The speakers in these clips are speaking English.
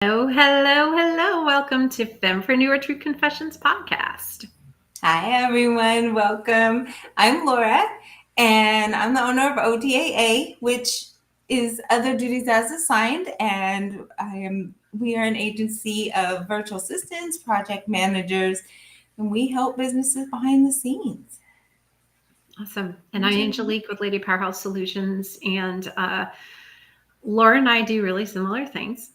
Hello, hello, hello. Welcome to Fempreneur True Confessions podcast. Hi, everyone. Welcome. I'm Laura, and I'm the owner of OTAA, which is Other Duties as Assigned. And we are an agency of virtual assistants, project managers, and we help businesses behind the scenes. Awesome. And I'm Angelique with Lady Powerhouse Solutions. And Laura and I do really similar things.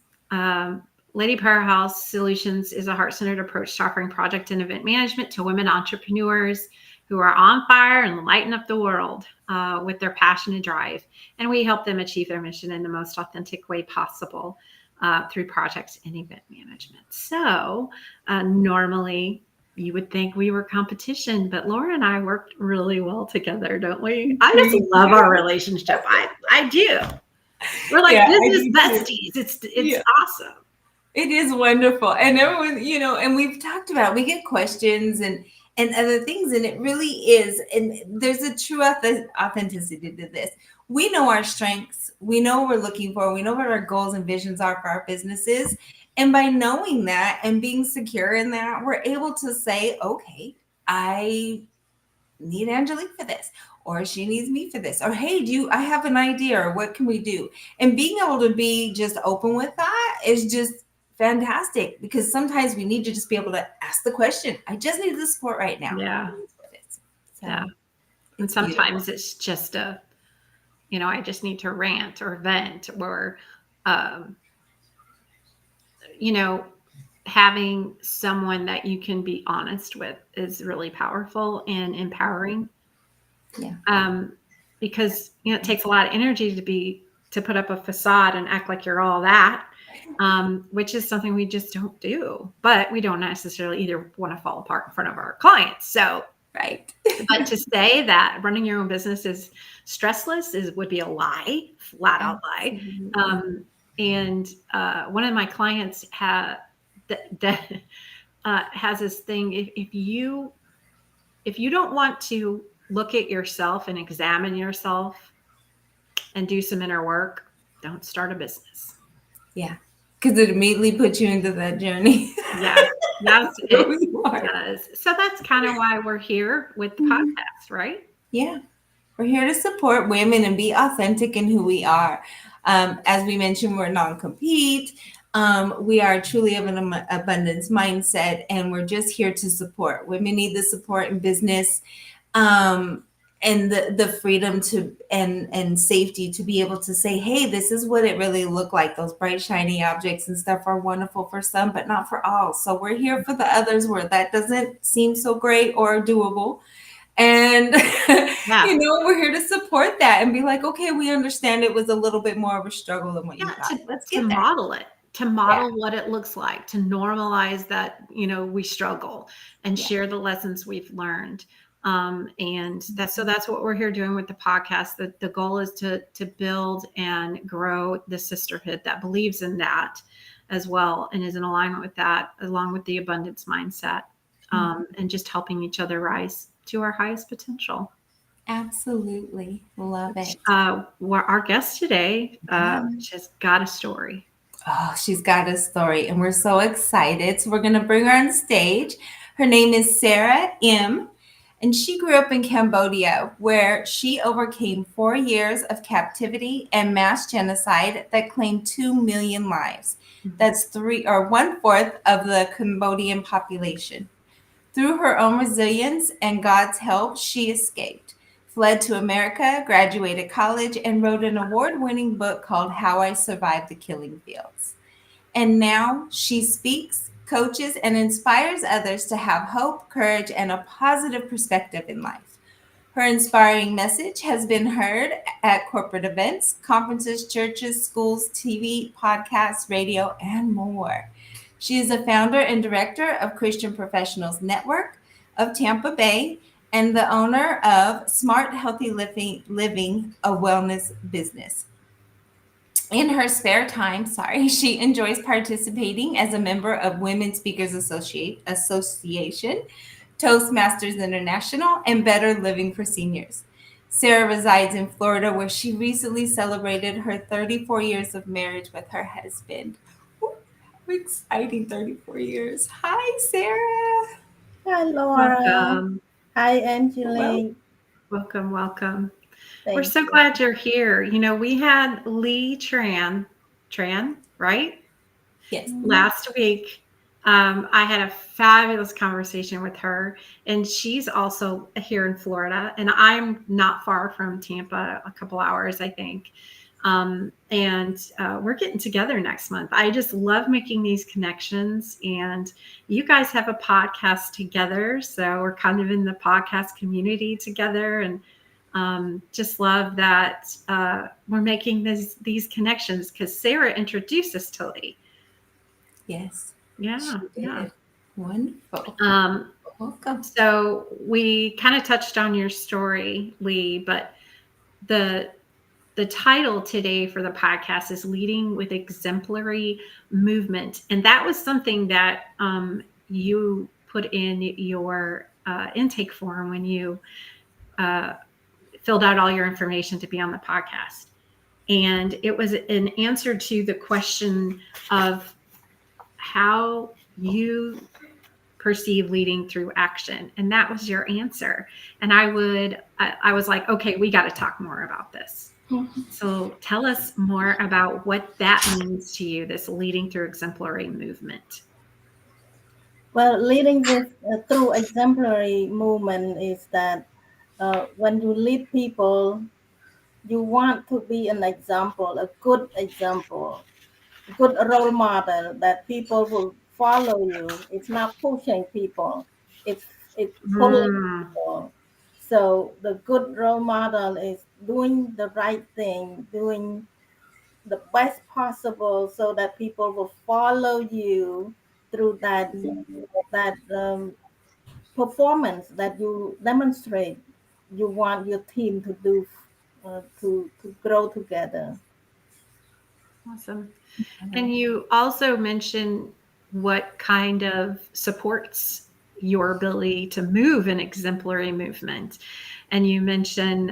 Lady Powerhouse Solutions is a heart centered approach to offering project and event management to women entrepreneurs who are on fire and lighten up the world with their passion and drive. And we help them achieve their mission in the most authentic way possible through project and event management. So, normally, you would think we were competition, but Laura and I worked really well together, don't we? I just love our relationship. I do. We're like Yeah, I business do too. besties. It's Yeah. awesome. It is wonderful. And everyone, and we've talked about, we get questions and other things, and it really is. And there's a true authenticity to this. We know our strengths. We know what we're looking for. We know what our goals and visions are for our businesses. And by knowing that and being secure in that, we're able to say, okay, I need Angelique for this, or she needs me for this, or hey, I have an idea, or what can we do? And being able to be just open with that is just fantastic, because sometimes we need to just be able to ask the question. I just need the support right now. Yeah. So Yeah. And it's beautiful. sometimes it's just I just need to rant or vent or, um, you know, having someone that you can be honest with is really powerful and empowering. Yeah. Um, because, it takes a lot of energy to put up a facade and act like you're all that. Which is something we just don't do, but we don't necessarily either want to fall apart in front of our clients. So, Right. but to say that running your own business is stressless would be a lie, flat out lie. Absolutely. And one of my clients that has this thing. If you don't want to look at yourself and examine yourself and do some inner work, don't start a business. Yeah, because it immediately puts you into that journey. Yes, yes, It's it really hard. does. So that's kind of why we're here with the Mhm. podcast, right? Yeah. We're here to support women and be authentic in who we are. As we mentioned, we're non-compete. We are truly of an abundance mindset, and we're just here to support. Women need the support in business, um, and the freedom to and safety to be able to say, "Hey, this is what it really looked like." Those bright, shiny objects and stuff are wonderful for some, but not for all. So we're here for the others where that doesn't seem so great or doable, and Yeah. we're here to support that and be like, okay, we understand it was a little bit more of a struggle than what you Yeah, thought. Let's to get there. model it, to Yeah. model what it looks like, to normalize that, we struggle and Yeah. share the lessons we've learned. And Mhm. that's what we're here doing with the podcast. The goal is to build and grow the sisterhood that believes in that as well and is in alignment with that, along with the abundance mindset, Mhm. and just helping each other rise to our highest potential. Absolutely. Love it. Our guest today Yeah. just got a story. Oh, she's got a story, and we're so excited. So we're going to bring her on stage. Her name is Sara Im, and she grew up in Cambodia, where she overcame 4 years of captivity and mass genocide that claimed 2 million lives. That's three or one fourth of the Cambodian population. Through her own resilience and God's help, she escaped, fled to America, graduated college, and wrote an award winning book called How I Survived the Killing Fields. And now she speaks, coaches, and inspires others to have hope, courage, and a positive perspective in life. Her inspiring message has been heard at corporate events, conferences, churches, schools, TV, podcasts, radio, and more. She is the founder and director of Christian Professionals Network of Tampa Bay and the owner of Smart Healthy Living, a wellness business. In her spare time, she enjoys participating as a member of Women Speakers Association, Toastmasters International, and Better Living for Seniors. Sara resides in Florida, where she recently celebrated her 34 years of marriage with her husband. exciting 34 years. Hi, Sarah. Hi, Laura. Welcome. Hi, Well, Angelique. Welcome. Welcome. We're Thank so you. glad you're here. We had Lee Tran, right? yes. Mhm. Last week. I had a fabulous conversation with her, and she's also here in Florida, and I'm not far from Tampa, a couple hours, I think. And we're getting together next month. I just love making these connections, and you guys have a podcast together, so we're kind of in the podcast community together, and just love that we're making these connections because Sarah introduced us to Lee. Yes, Yeah, she yeah. did. Wonderful. Um, Welcome. so we kind of touched on your story, Lee, but the the title today for the podcast is Leading with Exemplary Movement. And that was something that you put in your intake form when you uh, filled out all your information to be on the podcast. And it was an answer to the question of how you perceive leading through action, and that was your answer. And I was like, okay, we got to talk more about this. So tell us more about what that means to you, this leading through exemplary movement. Well, leading with through exemplary movement is that when you lead people, you want to be an example, a good example, good role model that people will follow you. It's not pushing people; it's pulling Mm, people. So the good role model is doing the right thing, doing the best possible so that people will follow you through that performance that you demonstrate you want your team to do to grow together. awesome. Uh, And you also mentioned what kind of supports your ability to move an exemplary movement. And you mentioned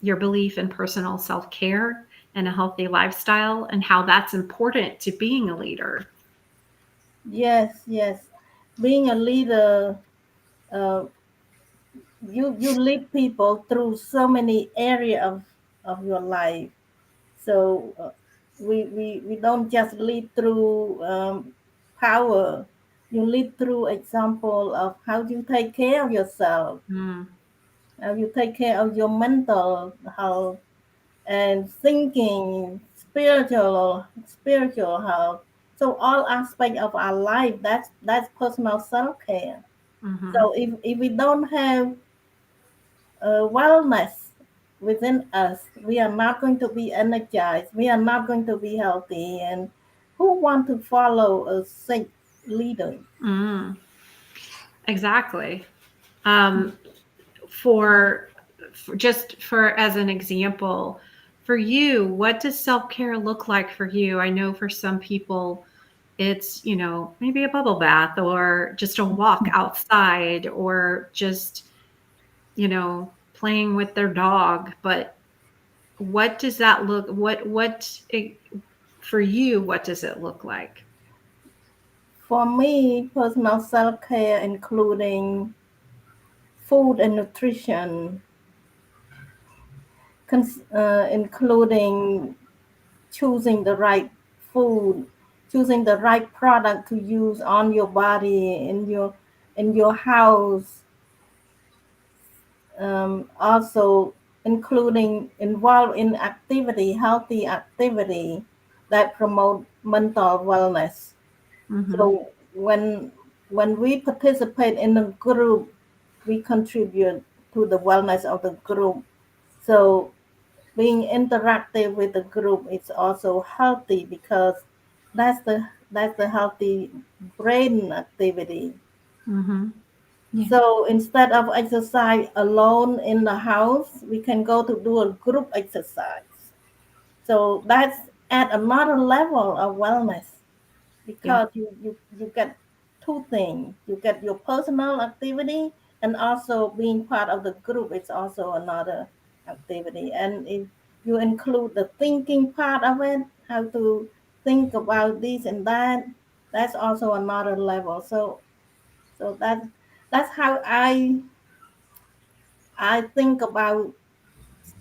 your belief in personal self care and a healthy lifestyle and how that's important to being a leader. Yes, yes. Being a leader, uh, you lead people through so many area of your life. So we don't just lead through power. You lead through example of how you take care of yourself, Mm, how you take care of your mental health and thinking, spiritual health. So all aspect of our life, that's personal self care. hmm So if we don't have wellness within us, we are not going to be energized. We are not going to be healthy. And who want to follow a sick leader? mm, exactly. Um, for, for as an example, for you, what does self care look like for you? I know for some people, it's maybe a bubble bath or just a walk outside or just playing with their dog. But what does that look for you, what does it look like? For me, personal self care including food and nutrition, including choosing the right food, choosing the right product to use on your body in your house, also including involved in activity, healthy activity that promote mental wellness. Hmm So when we participate in a group, we contribute to the wellness of the group. So being interactive with the group is also healthy because that's the healthy brain activity. hmm yeah. So instead of exercise alone in the house, we can go to do a group exercise. So that's at another level of wellness Yeah. because you get two things. You get your personal activity and also being part of the group is also another activity. And if you include the thinking part of it, how to think about this and that, That's also another level. So that's how I think about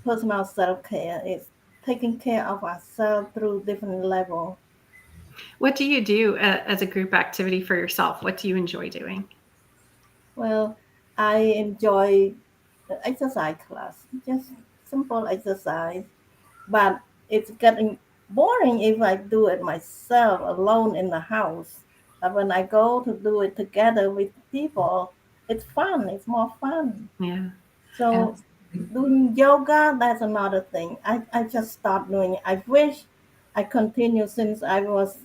personal self care. It's taking care of ourselves through different level. What do you do as a group activity for yourself? What do you enjoy doing? Well, I enjoy the exercise class, just simple exercise, but it's getting boring if I do it myself alone in the house. But when I go to do it together with people, it's fun. It's more fun. Yeah. So Absolutely. doing yoga, that's another thing. I just stopped doing it. I wish I continued since I was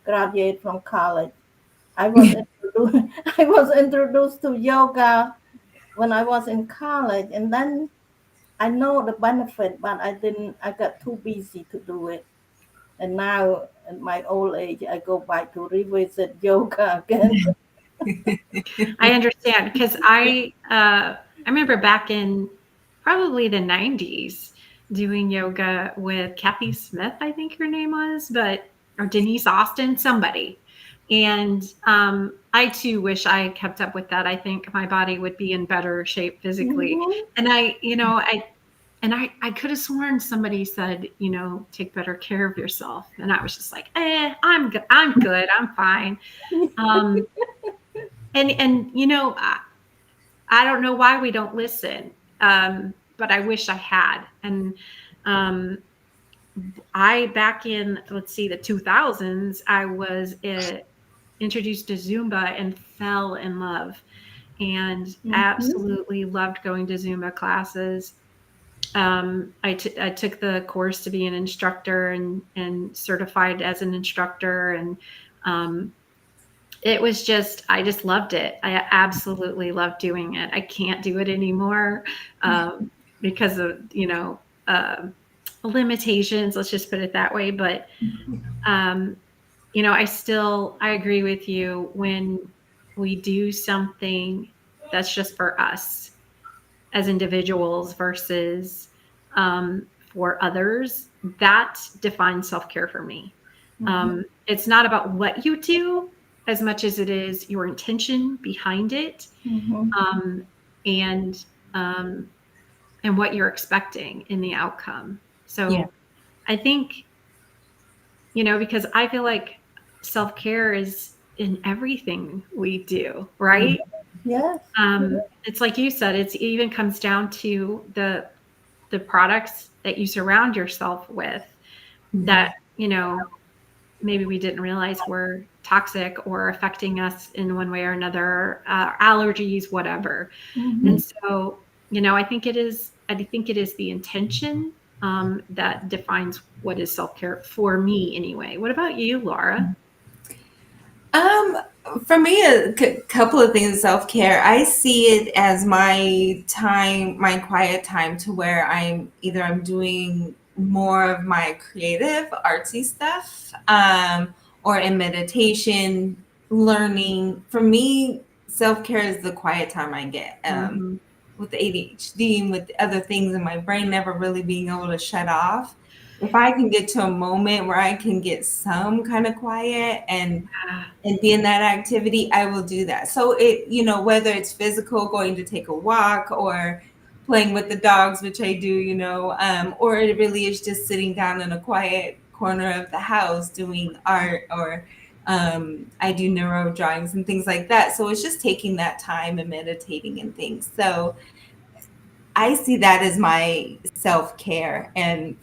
graduate from college. I was introduced, I was introduced to yoga when I was in college, and then I know the benefit, but I didn't. I got too busy to do it, and now at my old age, I go back to revisit yoga again. I understand because I remember back in probably the 90s doing yoga with Kathy Smith, I think her name was, but or Denise Austin, somebody. And I too wish I kept up with that. I think my body would be in better shape physically. Mhm. And I could have sworn somebody said, take better care of yourself. And I was just like, I'm good. I'm good. I'm fine. Um, and I don't know why we don't listen, but I wish I had. And um, I back in let's see the 2000s, I was introduced to Zumba and fell in love, and Mhm. absolutely loved going to Zumba classes. I took the course to be an instructor and certified as an instructor, and um, it was just I just loved it. I absolutely loved doing it. I can't do it anymore because of limitations. Let's just put it that way. But um, I agree with you when we do something that's just for us as individuals versus for others. That defines self care for me. Mhm. It's not about what you do as much as it is your intention behind it, Mhm. um, and um, and what you're expecting in the outcome. Yeah. So I think because I feel like self care is in everything we do, right? Yes. It's like you said, it even comes down to the products that you surround yourself with that Mhm. maybe we didn't realize were toxic or affecting us in one way or another, allergies, whatever. And Mhm. so, I think it is the intention that defines what is self care for me, anyway. What about you, Laura? Um, for me, couple of things. Self care. I see it as my time, my quiet time, to where I'm doing more of my creative, artsy stuff, or in meditation, learning. For me, self care is the quiet time I get. Hmm. With the ADHD and with other things in my brain never really being able to shut off. If I can get to a moment where I can get some kind of quiet and be in that activity, I will do that. So whether it's physical, going to take a walk, or playing with the dogs, which I do, or it really is just sitting down in a quiet corner of the house doing art, or I do neuro drawings and things like that. So it's just taking that time and meditating and things. So I see that as my self care. And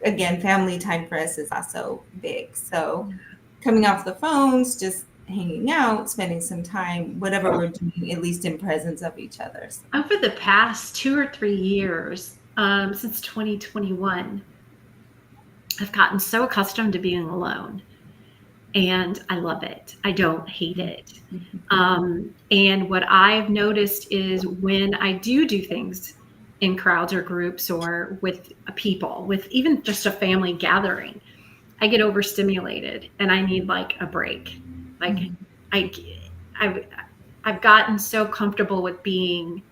again, family time for us is also big. So coming off the phones, just hanging out, spending some time, whatever we're doing, at least in presence of each other. So, Over the past 2 or 3 years, since 2021, I've gotten so accustomed to being alone, and I love it. I don't hate it. And what I've noticed is when I do things in crowds or groups or with people, with even just a family gathering, I get overstimulated and I need like a break. Like I, I've, I've gotten so comfortable with being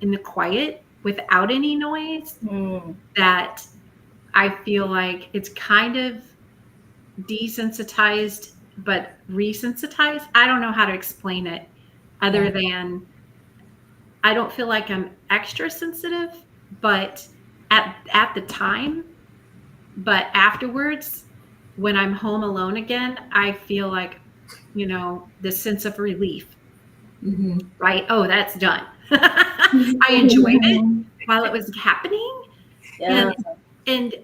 in the quiet without any noise Mm. that I feel like it's kind of desensitized but resensitized. I don't know how to explain it other Yeah. than I don't feel like I'm extra sensitive, but at the time, but afterwards, when I'm home alone again, I feel like, this sense of relief, Mm-hmm. right? Oh, that's done. I enjoyed it while it was happening. Yeah. And and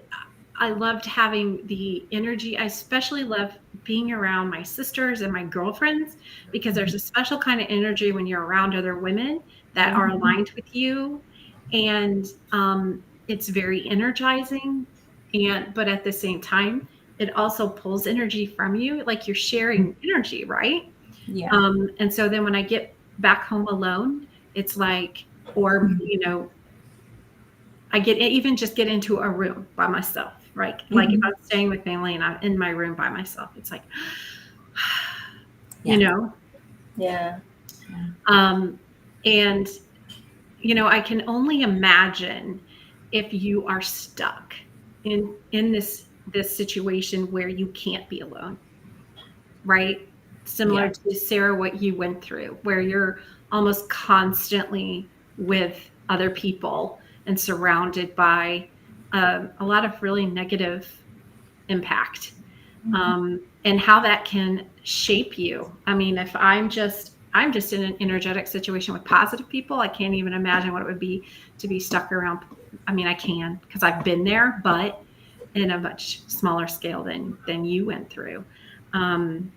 I loved having the energy. I especially love being around my sisters and my girlfriends because there's a special kind of energy when you're around other women that are Mm-hmm. aligned with you, and it's very energizing. And but at the same time, it also pulls energy from you, like you're sharing energy, right? Yeah. And so then when I get back home alone, it's like, or I get even just get into a room by myself, right? Like if Mm-hmm. I'm staying with family and I'm in my room by myself, it's like, you Yeah. know, Yeah. Yeah. um, and I can only imagine if you are stuck in this situation where you can't be alone, right? Similar Yeah. to Sarah, what you went through, where you're almost constantly with other people and surrounded by a lot of really negative impact, Mm-hmm. and how that can shape you. I mean, if I'm just in an energetic situation with positive people, I can't even imagine what it would be to be stuck around. I mean, I can because I've been there, but in a much smaller scale than you went through. Um,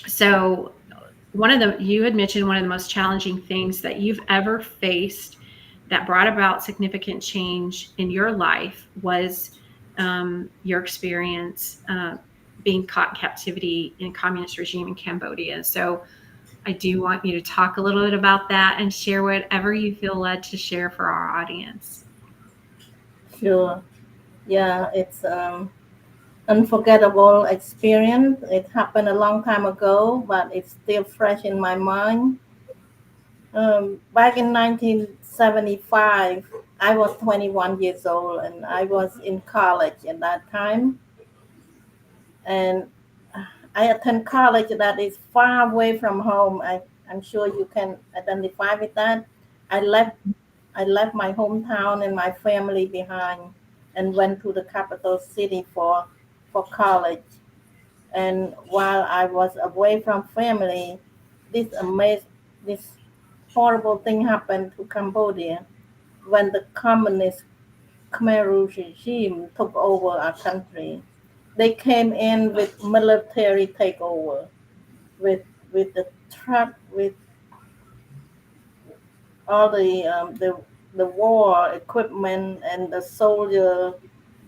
so you had mentioned one of the most challenging things that you've ever faced that brought about significant change in your life was your experience being caught in captivity in communist regime in Cambodia. So I do want you to talk a little bit about that and share whatever you feel led to share for our audience. Sure. Yeah, it's unforgettable experience. It happened a long time ago, but it's still fresh in my mind. Back in 1975, I was 21 years old and I was in college at that time. And I attend college that is far away from home. I'm sure you can identify with that. I left I left my hometown and my family behind and went to the capital city for college. And while I was away from family, this amazing this horrible thing happened to Cambodia when the communist Khmer Rouge regime took over our country. They came in with military takeover, with the truck, with all the war equipment and the soldier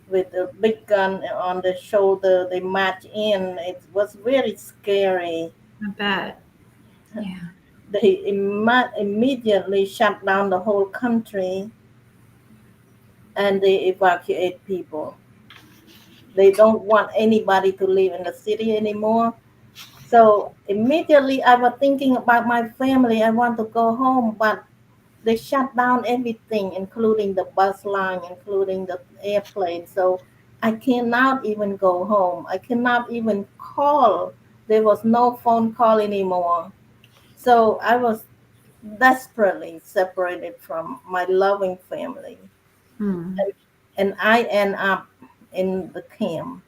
with the big gun on the shoulder. They march in. It was very scary. I bet. Yeah. They immediately shut down the whole country and they evacuate people. They don't want anybody to live in the city anymore. So immediately I was thinking about my family. I want to go home, but they shut down everything, including the bus line, including the airplane. So I cannot even go home. I cannot even call. There was no phone call anymore. So I was desperately separated from my loving family. Hmm. And I end up in the camp,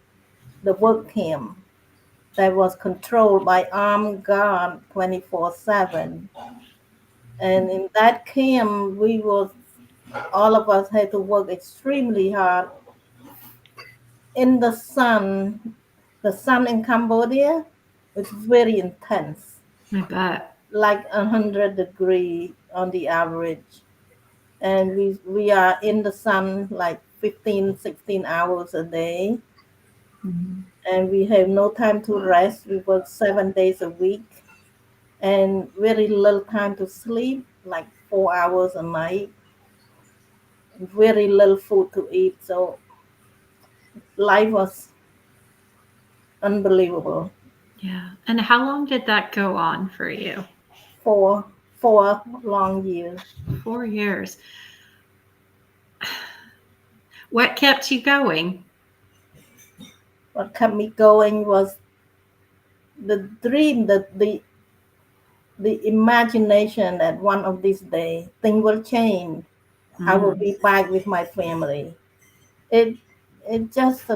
the work camp that was controlled by armed guard 24/7. And in that camp, all of us had to work extremely hard in the sun. The sun in Cambodia is very intense, I bet. like 100 degrees on the average. And we are in the sun like 15, 16 hours a day. Mm-hmm. And we have no time to rest. We work 7 days a week and very little time to sleep, like 4 hours a night. Very little food to eat. So life was unbelievable. Yeah. And how long did that go on for you? For 4 long years. 4 years. What kept you going? What kept me going was the dream, the imagination that one of these days things will change. I will Mm. be back with my family. It it's just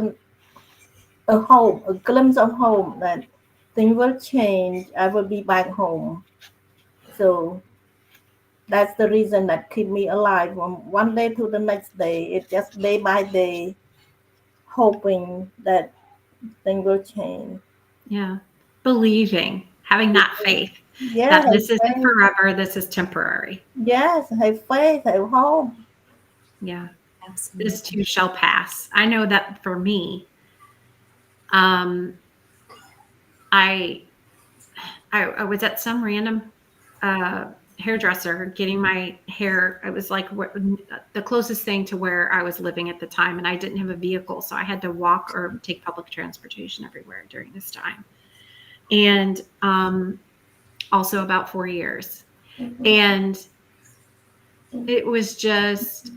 a hope, a glimpse of hope that things will change. I will be back home. So that's the reason that keep me alive from one day to the next day. It's just day by day, hoping that things will change. Yeah. Believing, having that faith Yeah, that have this isn't faith. forever, this is temporary. Yes, have faith, have hope. Yeah. This Absolutely. too shall pass. I know that for me, um, I I was at some random hairdresser getting my hair. It was like the closest thing to where I was living at the time, and I didn't have a vehicle, so I had to walk or take public transportation everywhere during this time. And also about 4 years, and it was just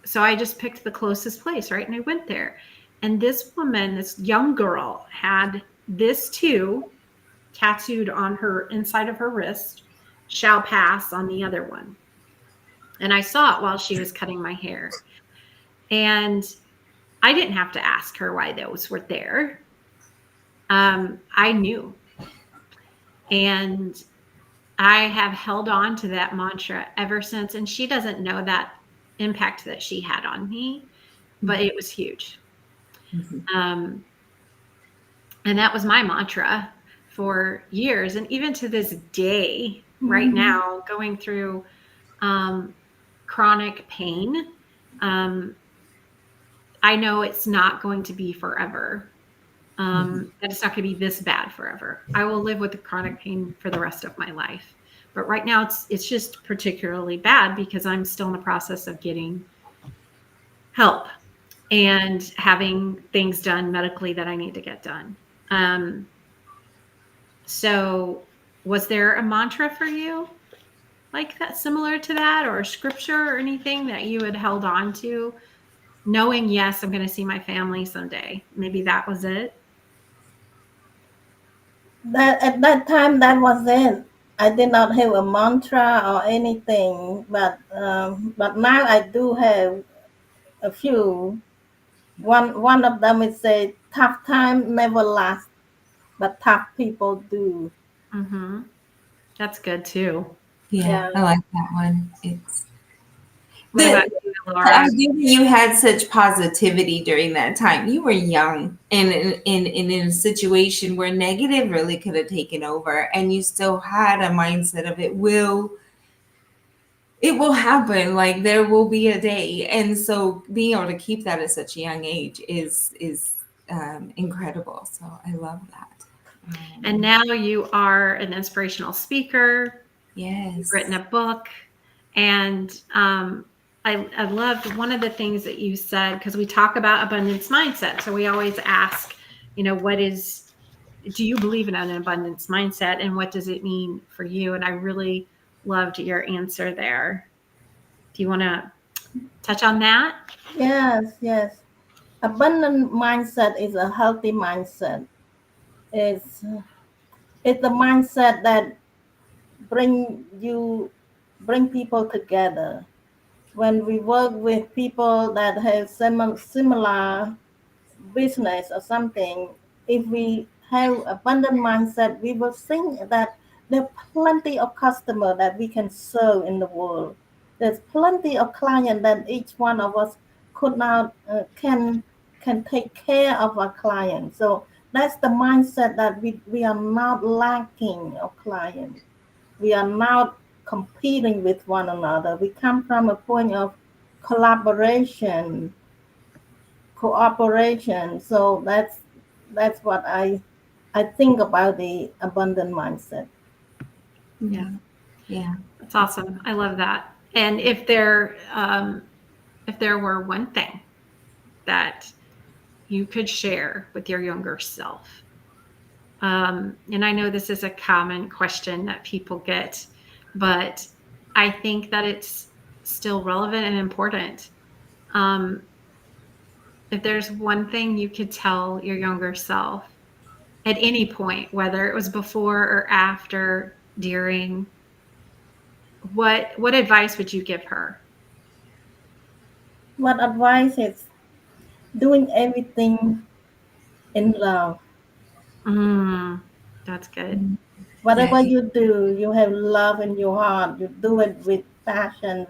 so I just picked the closest place, right? And I went there, and this woman, this young girl, had this too tattooed on her inside of her wrist, shall pass on the other one. And I saw it while she was cutting my hair. And I didn't have to ask her why those were there. I knew. And I have held on to that mantra ever since. And she doesn't know that impact that she had on me, but it was huge. Mhm. Um, and that was my mantra for years. And even to this day, right Mhm. now, going through um, chronic pain, um, I know it's not going to be forever. Mhm. That it's not going to be this bad forever. I will live with the chronic pain for the rest of my life. But right now, it's just particularly bad because I'm still in the process of getting help and having things done medically that I need to get done. Um, so, was there a mantra for you like that, similar to that, or a scripture or anything that you had held on to, knowing, yes, I'm going to see my family someday? Maybe that was it. That at that time, that was it. I did not have a mantra or anything, but now I do have a few. One of them is say, "Tough time never lasts, but tough people do." Mm-hmm. That's good too. Yeah, Yeah, I like that one. It's What about the you, the Laura? idea that you had such positivity during that time. You were young and in a situation where negative really could have taken over, and you still had a mindset of it will happen. Like there will be a day, and so being able to keep that at such a young age is incredible. So I love that. And now you are an inspirational speaker. You've written Yes. a book, and I loved one of the things that you said, because we talk about abundance mindset. So we always ask, do you believe in an abundance mindset, and what does it mean for you? And I really loved your answer there. Do you want to touch on that? yes, yes. Abundant mindset is a healthy mindset. It's it's the mindset that bring people together. When we work with people that have similar business or something, if we have abundant mindset, we will think that there are plenty of customers that we can serve in the world. There's plenty of clients that each one of us could not can take care of our clients. So that's the mindset that we are not lacking of clients. We are not competing with one another. We come from a point of collaboration, cooperation. So that's what I think about the abundant mindset. Yeah, Mhm. Yeah. that's awesome. I love that. And if there were one thing that you could share with your younger self, and I know this is a common question that people get, but I think that it's still relevant and important. Um, if there's one thing you could tell your younger self, at any point, whether it was before or after, during, what advice would you give her? What advice is doing everything in love. Mm, that's good. Whatever Yeah. you do, you have love in your heart. You do it with passion,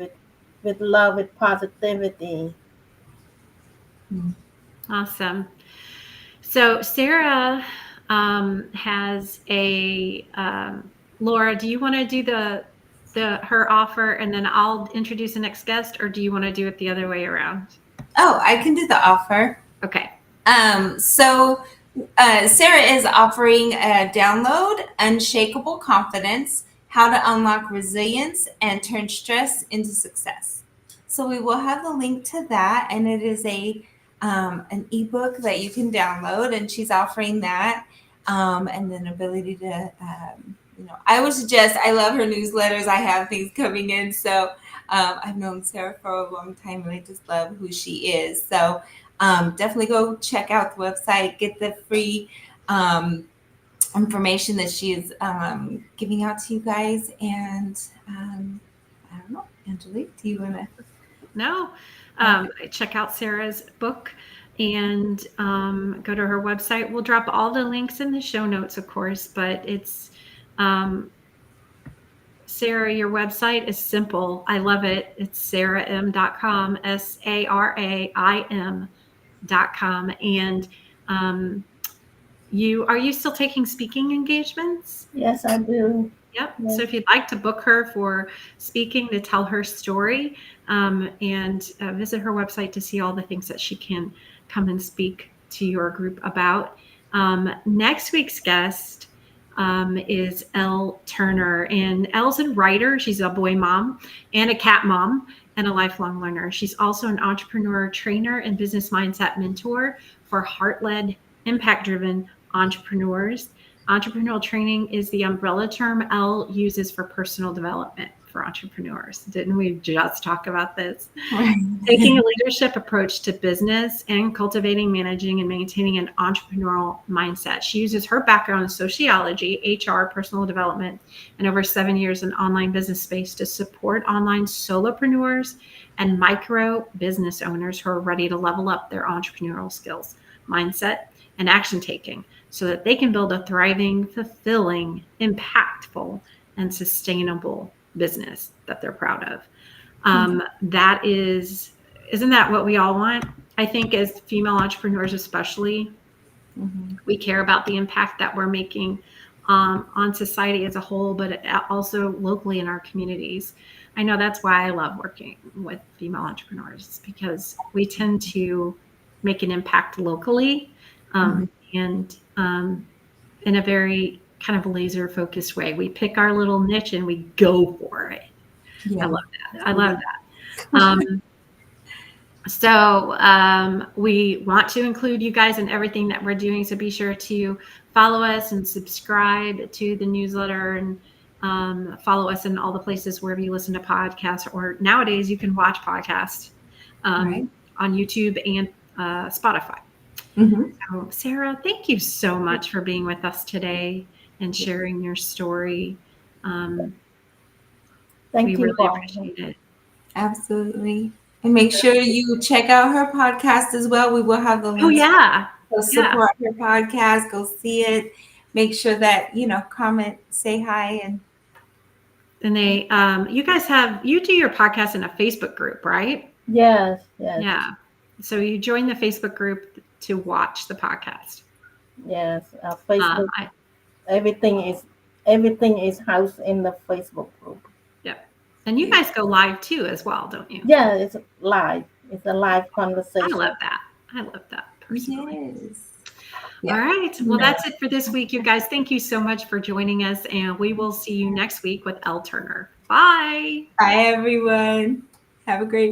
with love, with positivity. Awesome. So Sarah has a Laura. Do you want to do the her offer, and then I'll introduce the next guest, or do you want to do it the other way around? Oh, I can do the offer. Okay. So Sarah is offering a download, Unshakable Confidence, How to Unlock Resilience and Turn Stress into Success. So we will have the link to that, and it is an ebook that you can download, and she's offering that, and then ability to, I would suggest. I love her newsletters. I have things coming in, so I've known Sarah for a long time, and I just love who she is. So definitely go check out the website, get the free information that she is giving out to you guys. And I don't know, Angelique, do you want to? No. Check out Sarah's book and go to her website. We'll drop all the links in the show notes, of course, but it's Sara, your website is simple. I love it. It's saraim.com, SARAIM.com. And are you still taking speaking engagements? Yes, I do. Yep. Yes. So if you'd like to book her for speaking to tell her story, and visit her website to see all the things that she can come and speak to your group about. Next week's guest is Elle Turner, and Elle's a writer. She's a boy mom and a cat mom and a lifelong learner. She's also an entrepreneur trainer and business mindset mentor for heart-led, impact-driven entrepreneurs. Entrepreneurial training is the umbrella term Elle uses for personal development for entrepreneurs. Didn't we just talk about this? Taking a leadership approach to business and cultivating, managing, and maintaining an entrepreneurial mindset. She uses her background in sociology, HR, personal development, and over 7 years in online business space to support online solopreneurs and micro business owners who are ready to level up their entrepreneurial skills, mindset, and action taking so that they can build a thriving, fulfilling, impactful, and sustainable business that they're proud of. Isn't that what we all want? I think as female entrepreneurs, especially, we care about the impact that we're making on society as a whole, but also locally in our communities. I know that's why I love working with female entrepreneurs, because we tend to make an impact locally, and in a very kind of laser focused way. We pick our little niche and we go for it. Yeah. I love that. I love that. So we want to include you guys in everything that we're doing. So be sure to follow us and subscribe to the newsletter, and follow us in all the places wherever you listen to podcasts, or nowadays you can watch podcasts on YouTube and Spotify. So, Sara, thank you so much for being with us today and sharing your story. Thank we you. really appreciate it. Absolutely. And make sure you check out her podcast as well. We will have the links. Oh, yeah. So support her podcast. Go see it. Make sure that, comment, say hi. And you guys you do your podcast in a Facebook group, right? Yes. Yeah. So you join the Facebook group to watch the podcast. Yes. Facebook. Everything is housed in the Facebook group. Yep. And you guys go live too as well, don't you? Yeah, it's live. It's a live conversation. I love that personally. Yes. All right. Well, that's it for this week, you guys. Thank you so much for joining us, and we will see you next week with Elle Turner. Bye. Bye, everyone. Have a great